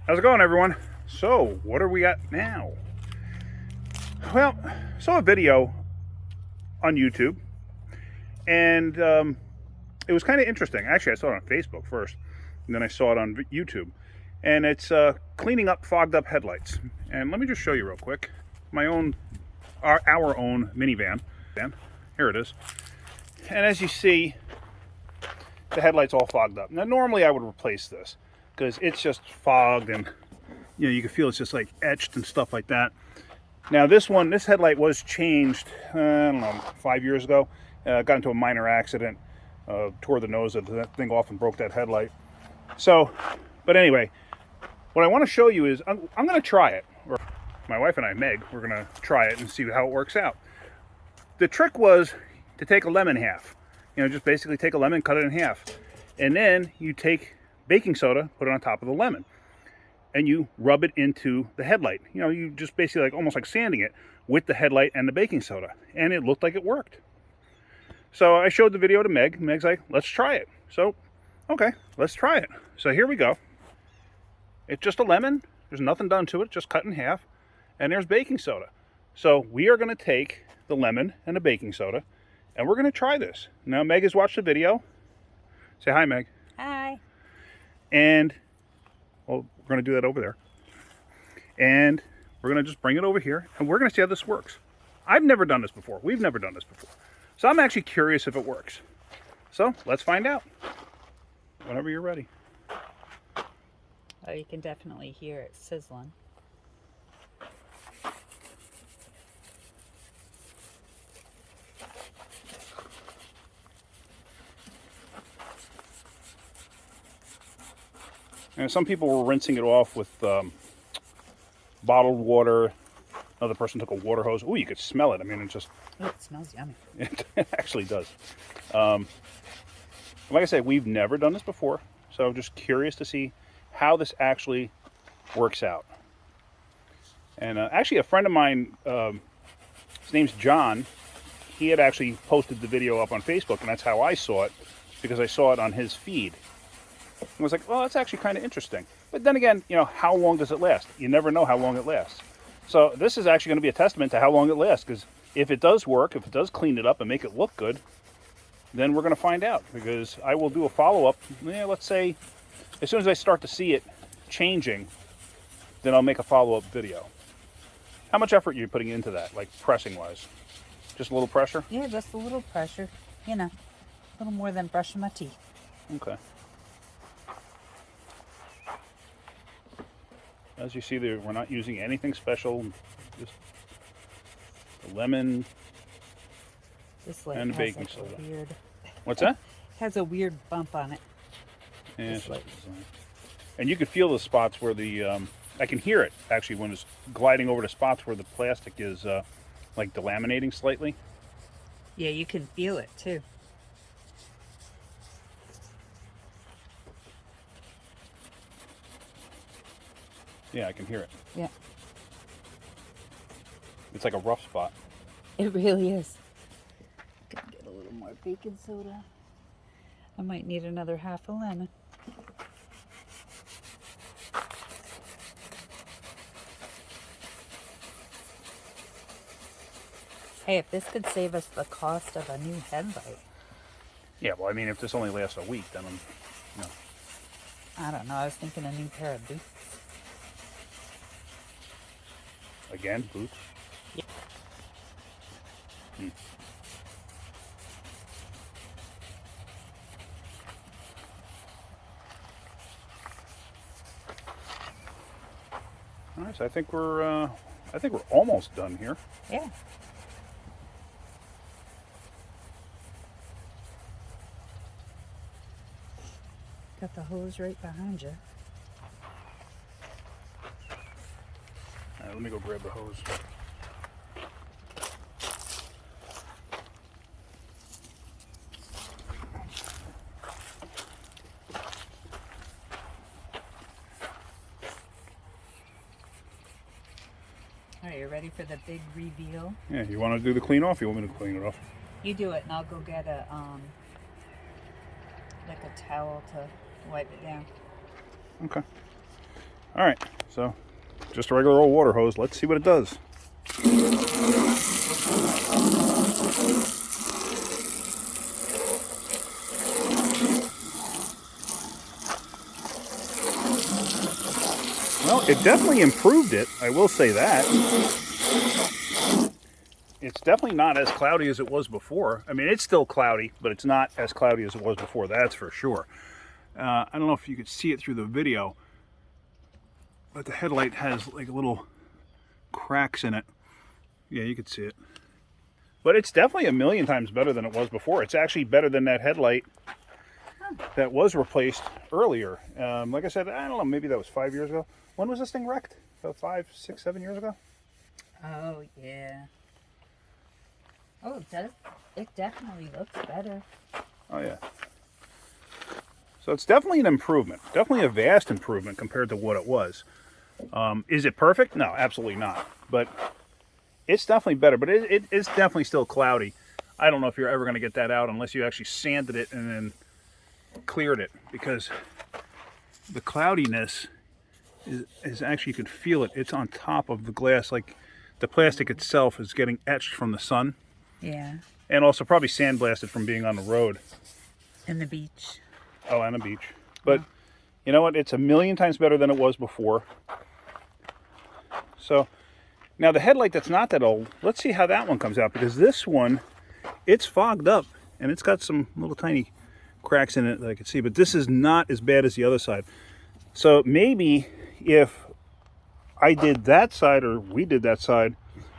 How's it going, everyone? So, what are we at now? Well, I saw a video on YouTube, and it was kind of interesting. Actually, I saw it on Facebook first, and then I saw it on YouTube. And it's cleaning up fogged up headlights. And let me just show you real quick. My own, our own minivan. Here it is. And as you see, the headlight's all fogged up. Now, normally I would replace this because it's just fogged, and you can feel it's just like etched and stuff like that. Now this headlight was changed, I don't know, 5 years ago. Got into a minor accident, tore the nose of that thing off and broke that headlight. So, but anyway, what I want to show you is I'm going to try it. Or my wife and I, Meg, we're going to try it and see how it works out. The trick was to take a lemon half. Just basically take a lemon, cut it in half. And then you take baking soda, put it on top of the lemon, and you rub it into the headlight. You just basically almost like sanding it with the headlight and the baking soda. And it looked like it worked. So I showed the video to Meg. Meg's like, let's try it. So, okay, let's try it. So here we go. It's just a lemon. There's nothing done to it, just cut in half. And there's baking soda. So we are going to take the lemon and the baking soda, and we're going to try this. Now, Meg has watched the video. Say hi, Meg. Hi. And, well, we're going to do that over there. And we're going to just bring it over here, and we're going to see how this works. I've never done this before. We've never done this before. So I'm actually curious if it works. So let's find out. Whenever you're ready. Oh, you can definitely hear it sizzling. And some people were rinsing it off with bottled water. Another person took a water hose. Ooh, you could smell it. I mean, it just... Oh, it smells yummy. It actually does. Like I said, we've never done this before. So I'm just curious to see how this actually works out. And actually, a friend of mine, his name's John, he had actually posted the video up on Facebook, and that's how I saw it, because I saw it on his feed. I was like, well, that's actually kind of interesting. But then again, how long does it last? You never know how long it lasts. So this is actually going to be a testament to how long it lasts, because if it does work, if it does clean it up and make it look good, then we're going to find out, because I will do a follow-up. Let's say as soon as I start to see it changing, then I'll make a follow-up video. How much effort are you putting into that, like pressing-wise? Just a little pressure? Yeah, just a little pressure. A little more than brushing my teeth. Okay. As you see, we're not using anything special. Just the lemon and the baking soda. What's that? Has a weird bump on it. Yeah, and you can feel the spots where the I can hear it actually when it's gliding over the spots where the plastic is like delaminating slightly. Yeah, you can feel it too. Yeah, I can hear it. Yeah. It's like a rough spot. It really is. Gotta get a little more baking soda. I might need another half a lemon. Hey, if this could save us the cost of a new headlight. Yeah, well, I mean, if this only lasts a week, then I don't know. I was thinking a new pair of boots. Again, boots? Yeah. All right, so I think we're almost done here. Yeah. Got the hose right behind you. All right, let me go grab the hose. Are you ready for the big reveal? Yeah, you want to do the clean off? You want me to clean it off? You do it, and I'll go get a like a towel to wipe it down. Okay. All right, so just a regular old water hose. Let's see what it does. Well, it definitely improved it. I will say that. It's definitely not as cloudy as it was before. I mean, it's still cloudy, but it's not as cloudy as it was before. That's for sure. I don't know if you could see it through the video, but the headlight has like little cracks in it. Yeah, you could see it. But it's definitely a million times better than it was before. It's actually better than that headlight that was replaced earlier. Like I said, I don't know, maybe that was 5 years ago. When was this thing wrecked? About 5, 6, 7 years ago? Oh, yeah. Oh, it does. It definitely looks better. Oh, yeah. So it's definitely an improvement. Definitely a vast improvement compared to what it was. Is it perfect? No, absolutely not. But it's definitely better. But it's definitely still cloudy. I don't know if you're ever going to get that out unless you actually sanded it and then cleared it. Because the cloudiness is actually, you can feel it. It's on top of the glass. Like the plastic itself is getting etched from the sun. Yeah. And also probably sandblasted from being on the road. And the beach. Oh, and a beach. But you know what? It's a million times better than it was before. So now the headlight that's not that old, let's see how that one comes out. Because this one, it's fogged up. And it's got some little tiny cracks in it that I can see. But this is not as bad as the other side. So maybe if I did that side, or we did that side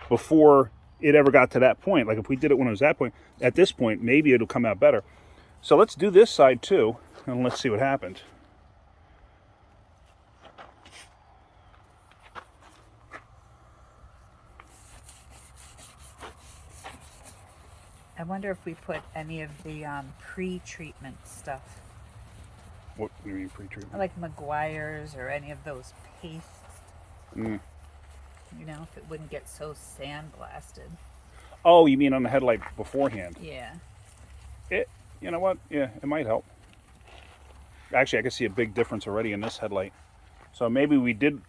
before it ever got to that point, like if we did it when it was that point, at this point, maybe it'll come out better. So let's do this side too, and let's see what happens. I wonder if we put any of the pre-treatment stuff. What do you mean pre-treatment? Like Maguire's or any of those pastes. Mm. You know, if it wouldn't get so sandblasted. Oh, you mean on the headlight beforehand? Yeah. You know what? Yeah, it might help. Actually, I can see a big difference already in this headlight. So maybe we did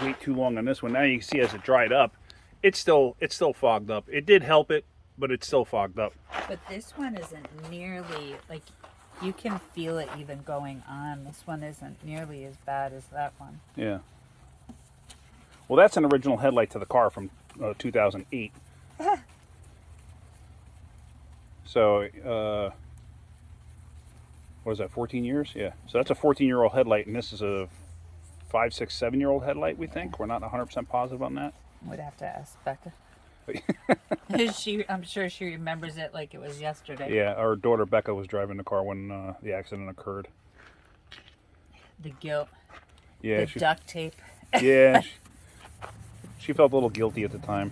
wait too long on this one. Now you can see as it dried up, it's still fogged up. It did help it, but it's still fogged up. But this one isn't nearly, like, you can feel it even going on. This one isn't nearly as bad as that one. Yeah. Well, that's an original headlight to the car from 2008. So, what is that, 14 years? Yeah. So that's a 14-year-old headlight, and this is a 5, 6, 7-year-old headlight, we think. We're not 100% positive on that. Would have to ask Becca. I'm sure she remembers it like it was yesterday. Yeah, our daughter Becca was driving the car when the accident occurred. The guilt. Yeah, the duct tape. Yeah, she felt a little guilty at the time.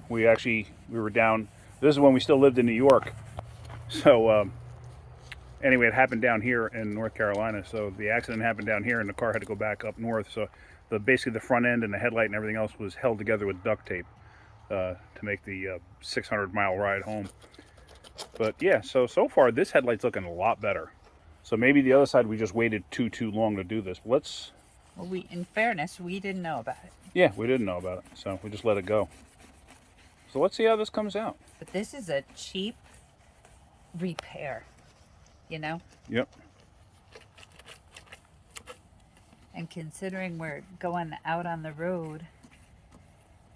We were down. This is when we still lived in New York. So anyway, it happened down here in North Carolina. So the accident happened down here, and the car had to go back up north. So basically the front end and the headlight and everything else was held together with duct tape to make the 600-mile ride home. But yeah, so far this headlight's looking a lot better. So maybe the other side we just waited too long to do this. Well, in fairness, we didn't know about it. Yeah, we didn't know about it, so we just let it go. So let's see how this comes out. But this is a cheap repair, you know? Yep. And considering we're going out on the road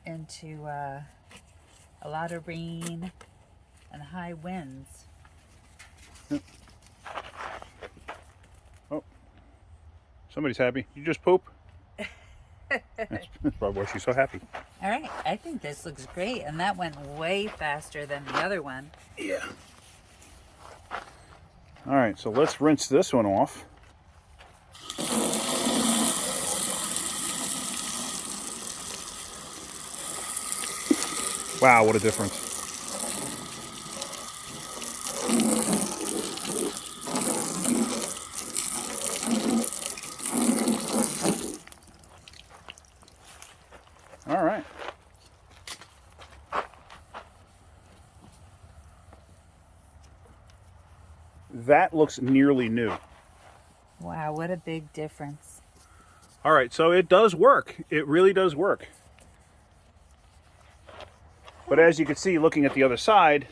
into a lot of rain and high winds. Yep. Oh, somebody's happy. You just poop? That's probably why she's so happy. All right, I think this looks great, and that went way faster than the other one. Yeah. All right, so let's rinse this one off. Wow, what a difference. All right. That looks nearly new. Wow, what a big difference. All right, so it does work. It really does work. But as you can see, looking at the other side,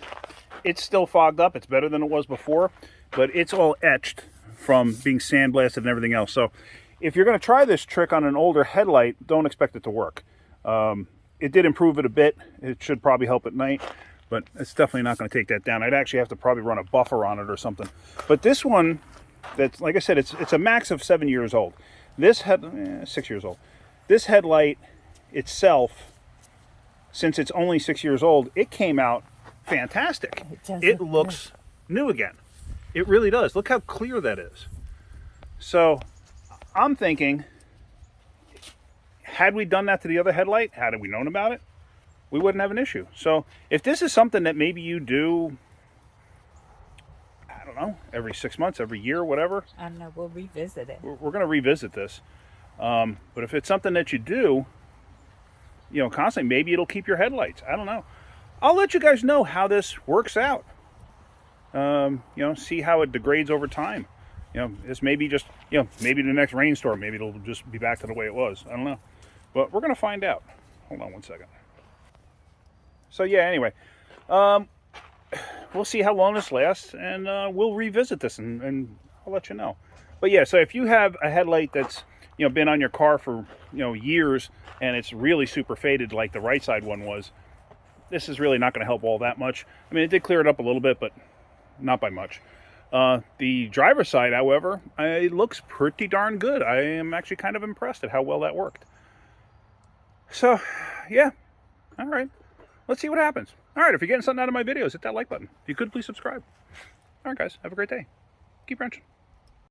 it's still fogged up. It's better than it was before, but it's all etched from being sandblasted and everything else. So if you're going to try this trick on an older headlight, don't expect it to work. It did improve it a bit. It should probably help at night, but it's definitely not going to take that down. I'd actually have to probably run a buffer on it or something. But this one, that's, like I said, it's a max of 7 years old. This 6 years old. This headlight itself, since it's only 6 years old, it came out fantastic. It looks new again. It really does. Look how clear that is. So I'm thinking, had we done that to the other headlight, had we known about it, we wouldn't have an issue. So if this is something that maybe you do, I don't know, every 6 months, every year, whatever. I don't know, we'll revisit it. We're going to revisit this. But if it's something that you do, you know, constantly, maybe it'll keep your headlights. I don't know. I'll let you guys know how this works out. You know, see how it degrades over time. You know, this maybe just, you know, maybe the next rainstorm, maybe it'll just be back to the way it was. I don't know. But we're going to find out. Hold on one second. So, yeah, anyway. We'll see how long this lasts, and we'll revisit this, and I'll let you know. But, yeah, so if you have a headlight that's, you know, been on your car for, you know, years, and it's really super faded like the right side one was, this is really not going to help all that much. I mean, it did clear it up a little bit, but not by much. The driver's side, however, it looks pretty darn good. I am actually kind of impressed at how well that worked. So, yeah. All right. Let's see what happens. All right, if you're getting something out of my videos, hit that like button. If you could, please subscribe. All right, guys. Have a great day. Keep wrenching.